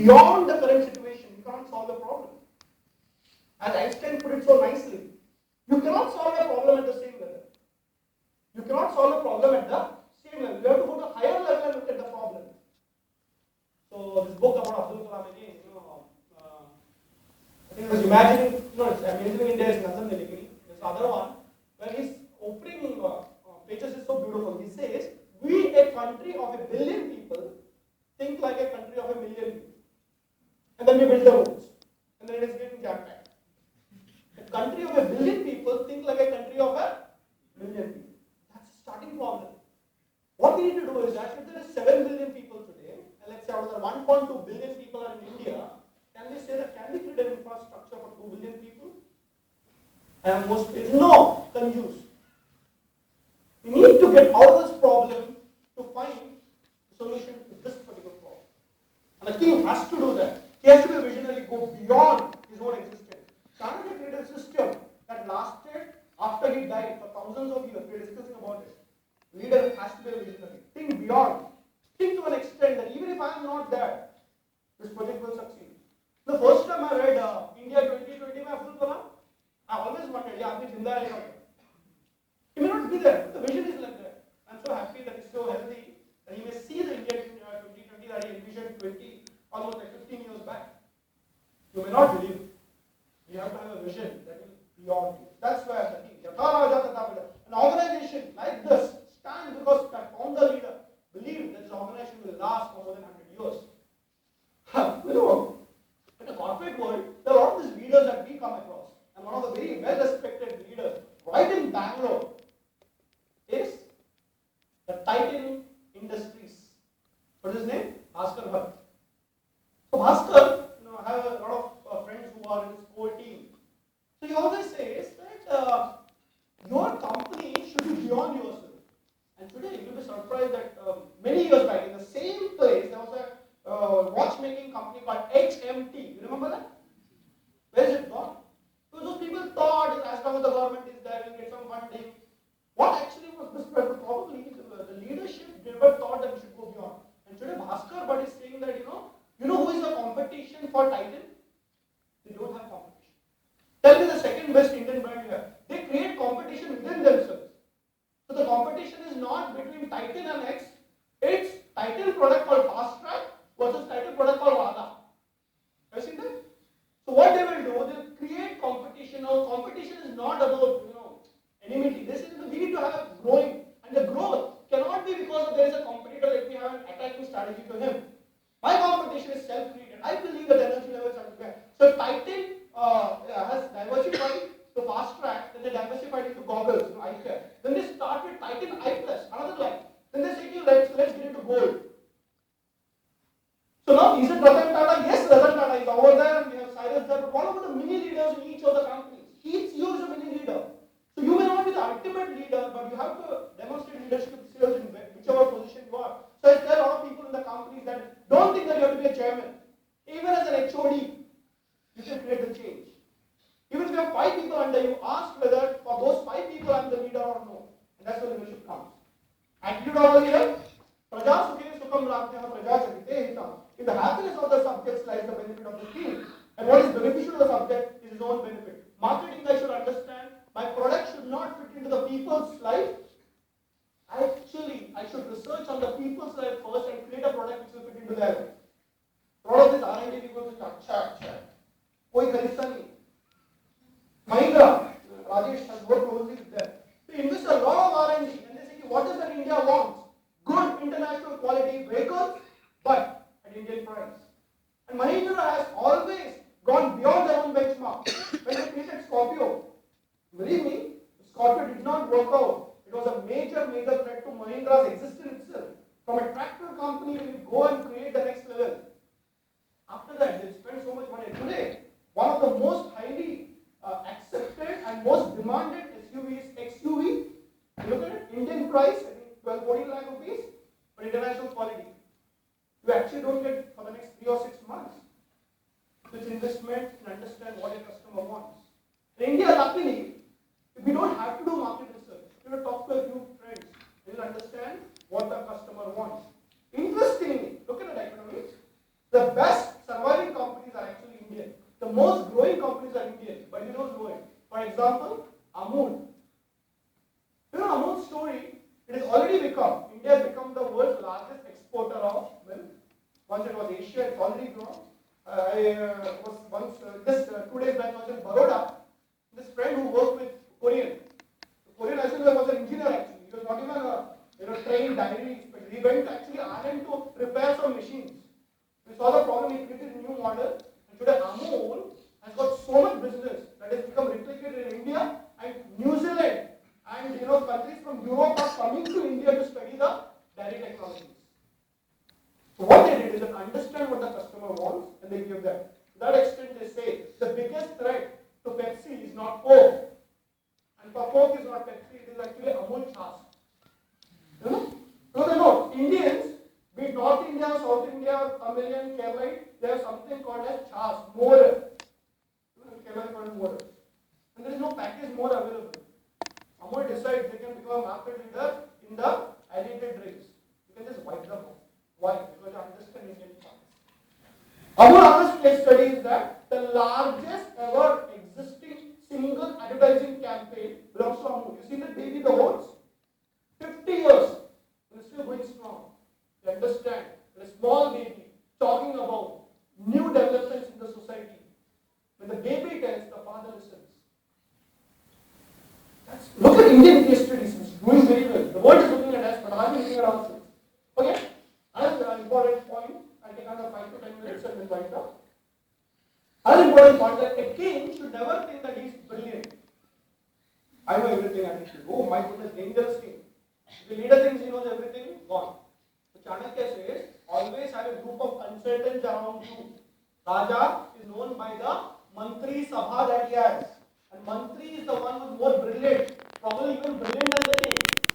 beyond the current situation, you cannot solve the problem. As Einstein put it so nicely, you cannot solve a problem at the same level. You cannot solve a problem at the same level. You have to go to a higher level and look at the problem. So this book about Abdul Kalam again, I think I was imagining, it's Amazing India is Nandan Nilekani. There's another one where his opening pages is so beautiful. He says, we, a country of 1 billion people, think like a country of 1 million people. And then we build the roads. And then it is getting jam-packed. A country of 1 billion people think like a country of 1 million people. That's the starting problem. What we need to do is that if there are 7 billion people today, and let's say out of the 1.2 billion people are in India, can we say that can we create an infrastructure for 2 billion people? And most people, no, confused. We need to get out of this problem to find a solution to this particular problem. And the king has to do that. He has to be visionary, go beyond his own existence. Chanakya created a system that lasted after he died for thousands of years. We are discussing about it. Leader has to be a visionary. Think beyond. Think to an extent that even if I am not there, this project will succeed. The first time I read India 2020 by Abdul Kalam, I always wondered, he may not be there, but the vision is like that. I'm so happy that he's so healthy, and he may see the India 2020 that he envisioned almost like 15 years back. You may not believe it. You have to have a vision that will be beyond you. That's where the thing. An organization like this stands because the founder leader believed that this organization will last for more than 100 years. In the corporate world, there are a lot of these leaders that we come across. And one of the very well-respected leaders right in Bangalore is the Titan Industries. What is his name? Bhaskar Bhatt. So Bhaskar, I have a lot of friends who are in his core team. So he always says that your company should be beyond yourself. And today you'll be surprised that many years back in the same place there was a watchmaking company called HMT. You remember that? Where is it gone? So those people thought that as long as the government is there, we'll get some funding. What actually was this? Probably the leadership never thought that we should go beyond. And today Bhaskar Bhatt is saying that who is the competition for Titan? They don't have competition. Tell me the second best Indian brand you have. They create competition within themselves. So the competition is not between Titan and X. It's Titan product called Fast Track versus Titan product called Radha. Have you seen that? So what they will do, they'll create competition. Now competition is not about enmity. This is we need to have a growing, and the growth cannot be because there is a competitor. Let me have an attacking strategy to him. My competition is self-created. I believe that energy levels are there. So Titan has diversified to Fast Track, then they diversified into goggles, eye care. Then they started Titan Eye Plus, another line. Then they say, let's get into gold. So now, is it Ratan Tata? Yes, Ratan Tata is over there, and we have Cyrus there. But what about the mini leaders in each of the companies? Each CEO is a mini leader. So you may not be the ultimate leader, but you have to demonstrate leadership skills in whichever position you are. So there are a lot of people in the companies that don't think that you have to be a chairman. Even as an HOD, you can create the change. Even if you have 5 people under you, ask whether for those 5 people I'm the leader or no. And that's where leadership comes. Attitude of a leader. Praja sukhe sukham rakhyah praja charite hitam. In the happiness of the subjects lies the benefit of the team. And what is beneficial to the subject is his own benefit. Marketing guy should understand my product should not fit into the people's life. Actually, I should research on the people's life first and create a product which will fit into their life. A lot of these R&D people will say, koi kharidta nahi. Mahindra, Rajesh has worked closely with them. They invest a lot of R&D and they say, what is that India wants? Good international quality vehicles, but at Indian price. And Mahindra has always gone beyond their own benchmark. When they created Scorpio, believe me, Scorpio did not work out. It was a major threat to Mahindra's existence itself. From a tractor company, we will go and create the next level. After that, they spent so much money. Today, one of the most highly accepted and most demanded SUV is XUV. Look at it, Indian price, I think 12-14 lakh rupees, but international quality. You actually don't get for the next 3 or 6 months. So it's investment and understand what your customer wants. In India, luckily, we don't have to do market research. You will talk to a few friends. You will understand what the customer wants. Interestingly, look at the economics. The best survival companies are Indian, but you don't know it. For example, Amul. You know Amul's story, it has already become, India has become the world's largest exporter of milk. Once it was Asia, it's already grown. I was once, just 2 days back, I was in Baroda. This friend who worked with Korean. The Korean actually was an engineer actually. He was not even a trained diary, but he went to actually Ireland to repair some machines. We saw the problem, he created a new model. And today Amul has got so much business that has become replicated in India and New Zealand. And countries from Europe are coming to India to study the dairy technologies. So what they did is that understand what the customer wants and they give them. To that extent, they say the biggest threat to Pepsi is not Coke, and for Coke is not Pepsi. It is actually Amul Chas. So they know Indians, be it North India, South India, Tamilian, Kerala, they have something called as Chas, more. Kerala called more, and there is no package more available. Amul decides they can become a market leader in the added drinks. You can just wipe them out. Why? Because you understand Indian products. Amul other case study is that the largest ever existing single advertising campaign belongs to Amul. You see the baby, the oats? 50 years. It is still going strong. You understand? The small baby talking about new developments in the society. When the baby tells, the father listens. Look at Indian case studies. It's doing very well. The world is looking at us, but are we looking at ourselves? Okay? Another important point. I take another 5 to 10 minutes and then wind up. Another important point that a king should never think that he is brilliant. I know everything I need to do. Oh my goodness, dangerous king. If the leader thinks he knows everything, gone. So Chanakya says, always have a group of consultants around you. Raja is known by the Mantri Sabha that he has. And Mantri is the one who is more brilliant, probably even brilliant than the king.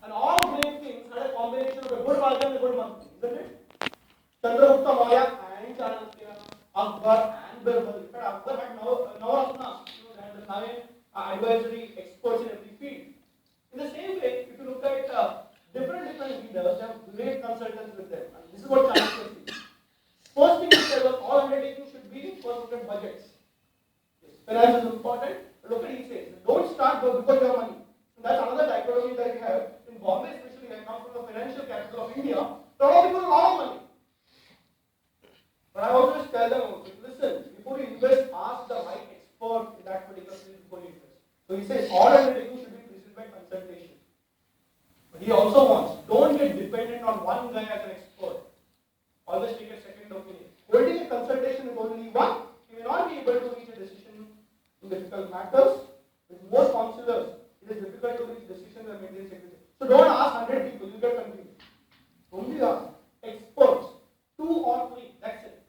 And all great kings had a combination of a good Raja and a good Mantri, isn't it? Chandragupta Maurya and Chanakya, Akbar and Birbal. In fact, Akbar had Navaratna, they had the 9 advisory experts in every field. In the same way, if you look at different leaders, they have great consultants with them. And this is what Chanakya sees. First thing he said was all undertakings should be first look at budgets. Finance is important. Look at he says, don't start because you have money. So that's another dichotomy that we have. In Bombay, especially, I come from the financial capital of India. There are a lot of people with a lot of money. But I always tell them, listen, before you invest, ask the right expert in that particular field before you invest. So he says, all undertakings should be preceded by consultation. But he also wants, don't get dependent on one guy as an expert. Always take a second opinion. Holding a consultation with only one, you may not be able to reach a decision in difficult matters. With more counselors, it is difficult to reach decisions and maintain secrecy. So don't ask 100 people, you get confused. Only ask experts, 2 or 3, that's it.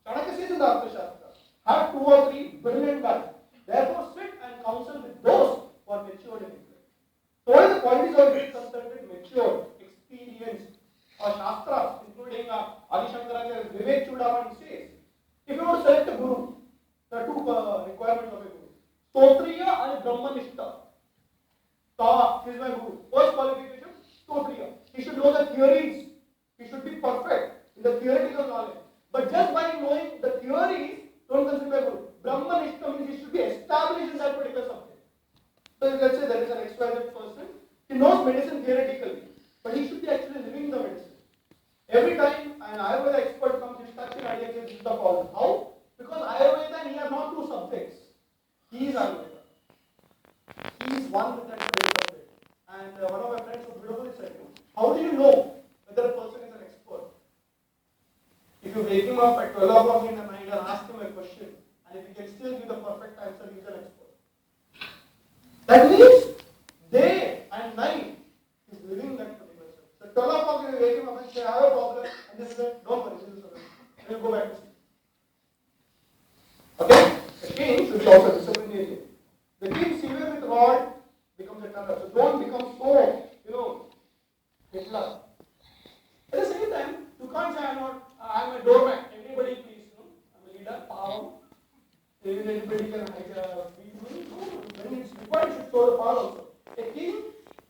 Chanakya says in the Arthashastra, have 2 or 3 brilliant guys. Therefore sit and counsel with those who are matured in it. So what are the qualities of a great consultant? Matured, experienced. Our Shastras, including Adi Shankaracharya, Vivek Chudaman says, if you want to select a guru, there are 2 requirements of a guru. Stotriya and Brahmanishta. He is my guru. First qualification, Stotriya. He should know the theories. He should be perfect in the theoretical knowledge. But just by knowing the theories, don't consider guru. Brahmanishta means he should be established in that particular subject. So let's say there is an XYZ person. He knows medicine theoretically, but he should be actually living the medicine. Every time an Ayurveda expert comes, he starts an idea this is the problem. How? Because Ayurveda and he are not 2 subjects. He is Ayurveda. He is one with that subject. And one of my friends was beautifully said, how do you know whether a person is an expert? If you wake him up at 12 o'clock in the night and ask him a question, and if he can still give the perfect answer, he is an expert. That means day and night he is living that particular stuff. So 12 o'clock you wake him up and say, I have a problem, and then say, don't worry, this is a problem. And you go back to sleep. Okay? The king should be also disciplinarian. The king severe with rod becomes a terror. So don't become so, Hitler. At the same time, you can't say I'm a doormat. Everybody please, I'm a leader, power. Everybody can feed me. No, when it's required, you should show the power also. A king,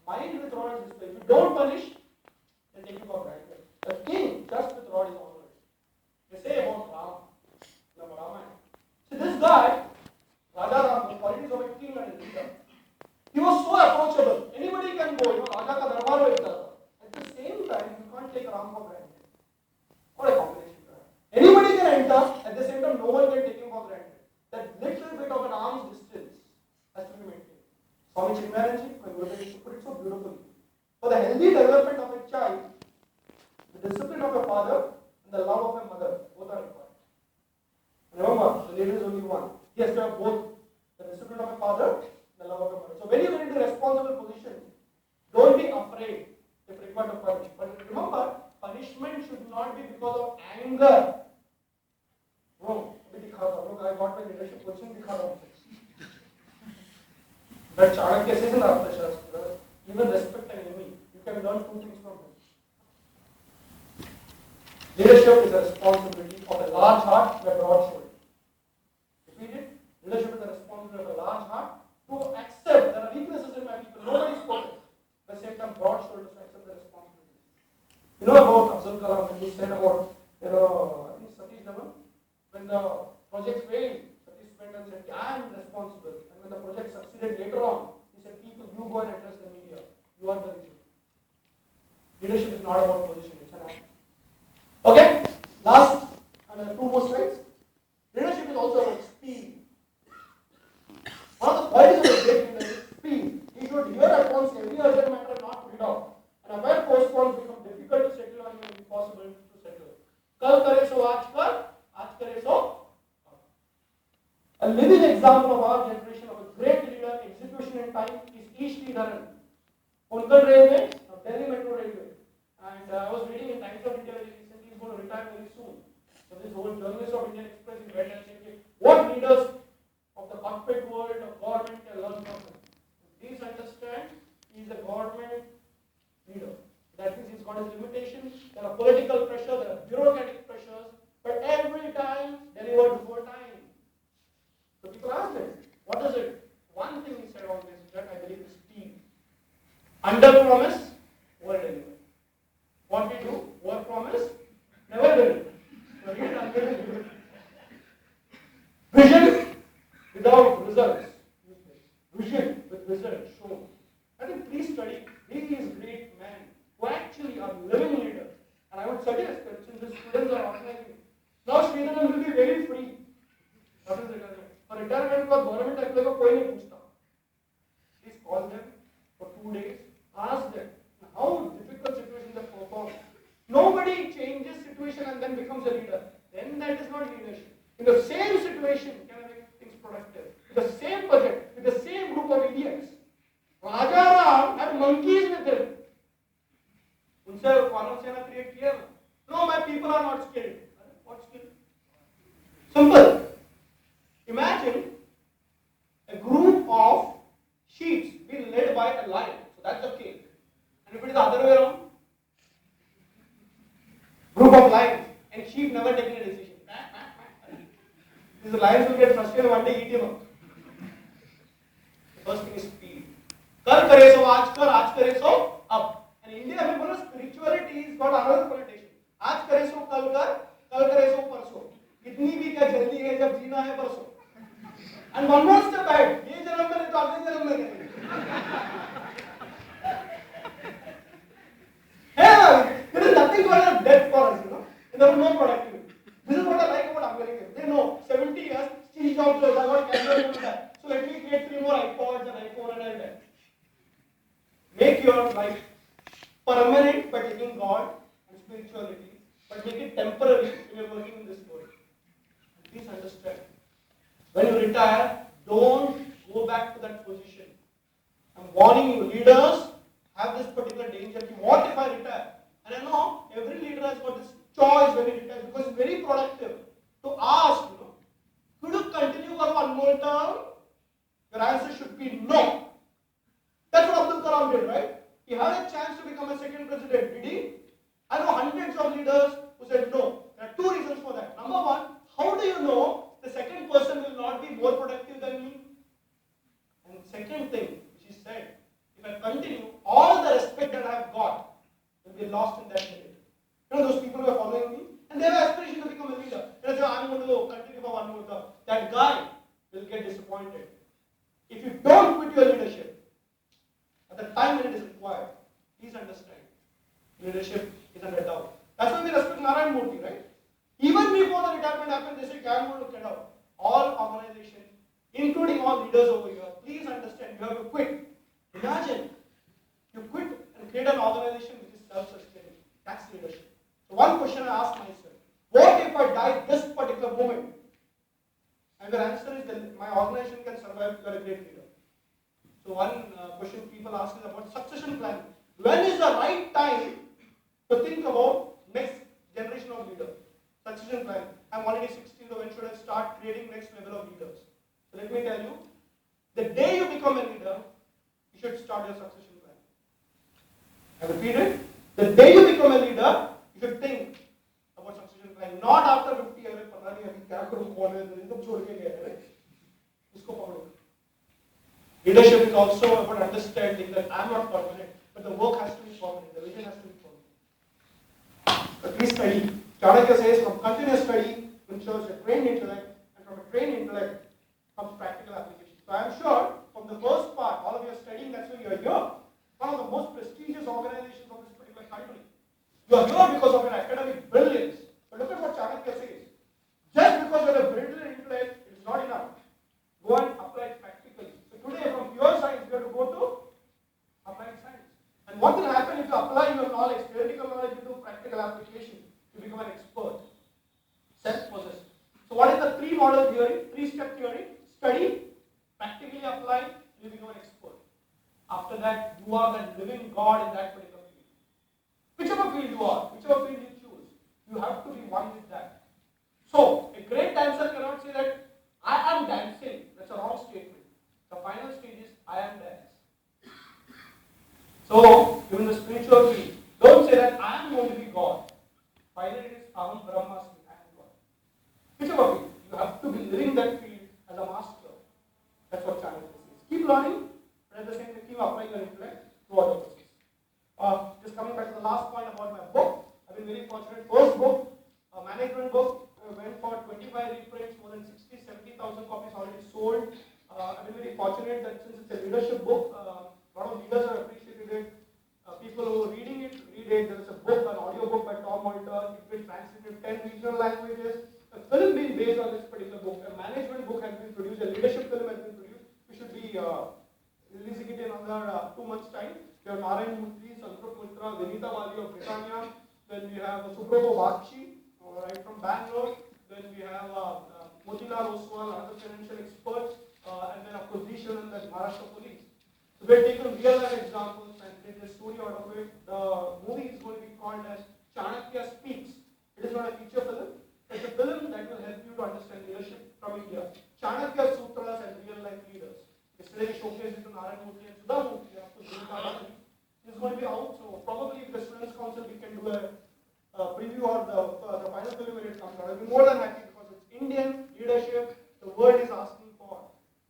mind with rod is display. If you don't punish, then take you for granted. A king, just with rod is honored. They say about Ram, Ramayana. So this guy, one. Yes, you have both the discipline of a father, the love of a mother. So when you get into responsible position, don't be afraid if required to punish. But remember, punishment should not be because of anger. No, look, I got my leadership position. That Chanakya says in the Arthashastra, even respect an enemy. You can learn two things from him. Leadership is a responsibility of a large heart and a broad shoulder. Repeat it. Leadership is a responsibility of a large heart to accept there are weaknesses in my people. Nobody is perfect. At the same time, broad shoulders to accept the responsibility. You know about Abdul Kalam when he said about, I think Satish Dhawan, when the project failed, Satish went and said, I am responsible. And when the project succeeded later on, he said, people, you go and address the media. You are the reason. Leadership is not about position, it's an act. Okay, last and two more slides. Leadership is also about speed. One of the qualities of a great leader is speed. He should hear at once every urgent matter and not put it off. And where postpones become difficult to settle on, it impossible to settle. Kal kare so aaj kare so. A living example of our generation of a great leader, execution in time, is East Dharan, Konkan Railway, Delhi Metro Railway. And I was reading in Times of India recently, he's going to retire very soon. So this whole journalist of Indian Express is went and said, what leaders of the corporate world of government can learn from him? Please understand, he is a government leader. That means he's got his limitations, there are political pressure, there are bureaucratic pressures, but every time delivered before time. So people ask him, what is it? One thing he said always, that I believe is speed. Under promise, over deliver. What we do, over promise, never deliver. So read it under deliver. Vision without results. Vision with results shown. I think please study these great men who actually are living leaders. And I would suggest that since the students are organizing, now Sridharan will be very free. What is retirement? For retirement, government apply ko koi nahi puchta. Please call them for 2 days. Ask them how difficult situation they perform. Nobody changes situation and then becomes a leader. Then that is not leadership. In the same situation, can I make things productive? With the same budget, with the same group of idiots. Raja Ram had monkeys with him. Unse Vanasena create kiya. No, my people are not skilled. What skilled? Simple. Imagine a group of sheep being led by a lion. So that's the king. And if it is the other way around, group of lions and sheep never taking a decision. These lions will get frustrated one day, eat him up. The first thing is speed. Kar kare so aaj kare so ab. And in India, I mean, spirituality is got another connotation. Aaj kare so kal kare so parso. Itni bhi kya jaldi hai jab jeena hai parso. And one more step ahead. Ye janam mein to agle janam mein karenge. Hey, there is nothing called death for us, and there is no productivity. This is what I like about Americans. They know 70 years, Steve Jobs goes, I got cancer, so let me create 3 more iPods and iPhone and all that. Make your life permanent by taking God and spirituality, but make it temporary when you're working in this world. Please understand. When you retire, don't go back to that position. I'm warning you, leaders have this particular danger. What if I retire? And I know every leader has got this choice when he retires because it's very productive to ask, could you continue for one more term? Your answer should be no. That's what Abdul Kalam did, right? He had a chance to become a second president. Did he? I know hundreds of leaders who said no. There are 2 reasons for that. Number one, how do you know the second person will not be more productive than me? And second thing, which he said, if I continue, all the respect that I have got will be lost in that minute. Those people who are following me, and they have aspiration to become a leader. They say, I'm going to continue for one more term. That guy will get disappointed. If you don't quit your leadership at the time when it is required, please understand, leadership is under doubt. That's why we respect Narayan Murthy, right? Even before the retirement happened, they say, I'm going to get out. All organizations, including all leaders over here, please understand, you have to quit. Imagine, you quit and create an organization which is self-sustaining. That's leadership. So one question I ask myself, what if I die this particular moment? And the answer is that my organization can survive, you are a great leader. So one question people ask is about succession planning. When is the right time to think about next generation of leaders? Succession planning. I'm already 60, so when should I start creating next level of leaders? So let me tell you, the day you become a leader, you should start your succession plan. I repeat it. The day you become a leader, you should think about succession planning. Not after 50 years, leadership is also about understanding that I'm not permanent, but the work has to be permanent, the vision has to be permanent. But please study. Chanakya says from continuous study ensures a trained intellect, and from a trained intellect comes practical application. So I am sure from the first part, all of you are studying, that's why you are here. One of the most prestigious organizations of this particular country. You are here because of your academic brilliance. But look at what Chanakya says. Just because you have a brilliant intellect, it is not enough. Go and apply it practically. So today, from pure science, you have to go to applied science. And what will happen if you apply your knowledge, theoretical knowledge, into practical application? You become an expert, self-possessed. So what is the three-model theory, three-step theory? Study, practically apply, you become an expert. After that, you are the living God in that particular field. Whichever field you are, whichever field you choose, you have to be one with that. So, a great dancer cannot say that I am dancing. That's a wrong statement. The final stage is I am dance. So, even the spiritual field, don't say that I am going to be God. Finally, it is Aham Brahmasmi, I am God. Whichever field, you have to be living that field as a master. That's what Chanakya says. Keep learning, but at the same time, keep applying your intellect throughout the process. Just coming back to the last point about my book, I've been very fortunate. First book, a management book, went for 25 reprints, more than 60, 70,000 copies already sold. I've been very fortunate that since it's a leadership book, a lot of leaders have appreciated it. People who are reading it, read it. There's a book, an audio book by Tom Walter. It's been translated 10 regional languages. A film being based on this particular book. A management book has been produced. A leadership film has been produced. We should be releasing it in another 2 months' time. We have Narayan Mutri, Santrup Mitra, Vinita Bali of Britannia. Then we have Suprabhu Bakshi, right from Bangalore. Then we have Motilal Oswal, another financial expert. And then of course Dishan and the Maharashtra police. So we have taken real life examples and created a story out of it. The movie is going to be called as Chanakya Speaks. It is not a feature film. It's a film that will help you to understand leadership from India. Chanakya Sutras and real life leaders. Yesterday we showcased it to Narayan Murthy and Sudha Murthy. It's going to be out. So probably if the Students' Council we can do a preview or the final film when it comes out. I'll be more than happy because it's Indian leadership. The world is asking for.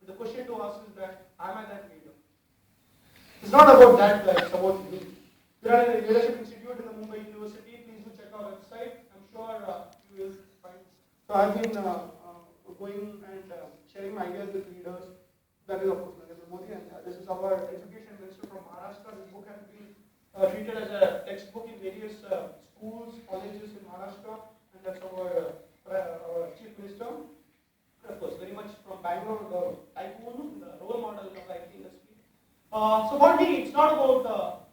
The question to ask is that, am I that leader? It's not about that, it's about me. We are in a leadership institute in the Mumbai University. Please do check our website. I'm sure you will find. So I've been going and sharing my ideas with leaders. That is of course Narendra Modi, and this is our education minister from Maharashtra. This book has been treated as a textbook in various schools, colleges in Maharashtra, and that's our chief minister. Of course, very much from Bangalore, the tycoon, the role model of the IT industry. So for me, it's not about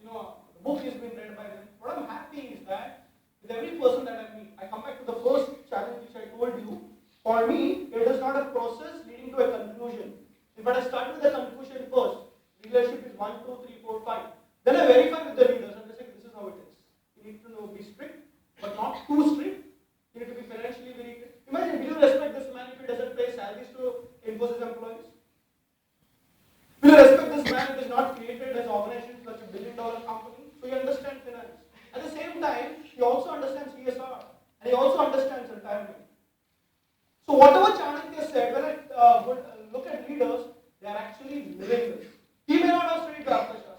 the book has been read by them. What I'm happy is that with every person that I meet, I come back to the first challenge which I told you. For me, it is not a process leading to a conclusion. If I start with the conclusion first, leadership is 1, 2, 3, 4, 5. Then I verify with the leaders and they say, this is how it is. You need to be strict, but not too strict. You need to be financially very good. Imagine, will you respect this man if he doesn't pay salaries to Infosys employees? Will you respect this man if he is not created as an organization such a billion-dollar company? So you understand finance. At the same time, he also understands CSR and he also understands retirement. So whatever Chanakya said, when I would look at leaders, they are actually living this. He may not have studied Radhakrishnan,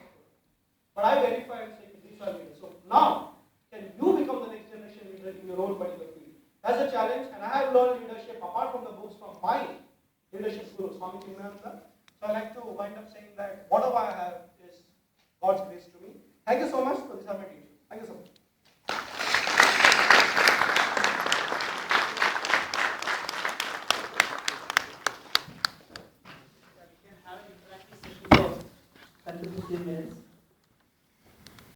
but I verify and say these are leaders. So now, can you become the next generation leader in your own particular field? That's a challenge, and I have learned leadership apart from the books from my leadership guru, Swami Chinmayananda. So I like to wind up saying that whatever I have is God's grace to me. Thank you so much for this opportunity. Thank you so much. We can have an interactive session for 10 to 15 minutes.